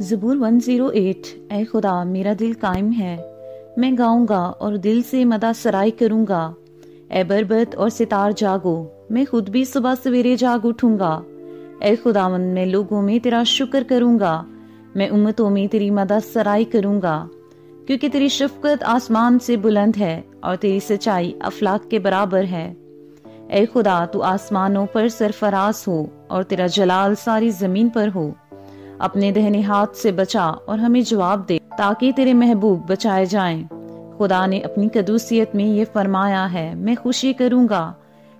زبور 108۔ اے خدا میرا دل قائم ہے، میں گاؤں گا اور دل سے مدح سرائی کروں گا۔ اے بربط اور ستار جاگو، میں خود بھی صبح سویرے جاگ اٹھوں گا۔ اے خداوند میں لوگوں میں تیرا شکر کروں گا، میں امتوں میں تیری مدح سرائی کروں گا، کیونکہ تیری شفقت آسمان سے بلند ہے اور تیری سچائی افلاک کے برابر ہے۔ اے خدا تو آسمانوں پر سرفراز ہو اور تیرا جلال ساری زمین پر ہو۔ اپنے دہنے ہاتھ سے بچا اور ہمیں جواب دے تاکہ تیرے محبوب بچائے جائیں۔ خدا نے اپنی قدوسیت میں یہ فرمایا ہے، میں خوشی کروں گا،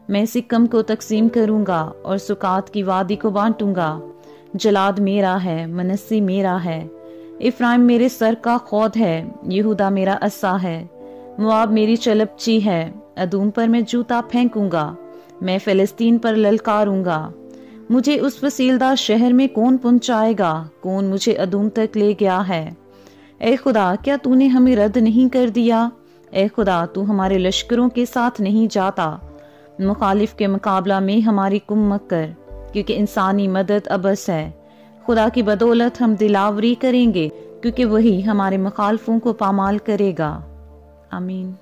میں سکم کو تقسیم کروں گا اور سکات کی وادی کو بانٹوں گا۔ جلاد میرا ہے، منسی میرا ہے، افرایم میرے سر کا خود ہے، یہودا میرا عصا ہے، مواب میری چلپچی ہے۔ ادوم پر میں جوتا پھینکوں گا، میں فلسطین پر للکاروں گا۔ مجھے اس فسیلدہ شہر میں کون پہنچائے گا؟ کون مجھے ادوم تک لے گیا ہے؟ اے خدا کیا تو نے ہمیں رد نہیں کر دیا؟ اے خدا تو ہمارے لشکروں کے ساتھ نہیں جاتا۔ مخالف کے مقابلہ میں ہماری کم مت کر، کیونکہ انسانی مدد عبث ہے۔ خدا کی بدولت ہم دلاوری کریں گے، کیونکہ وہی ہمارے مخالفوں کو پامال کرے گا۔ آمین۔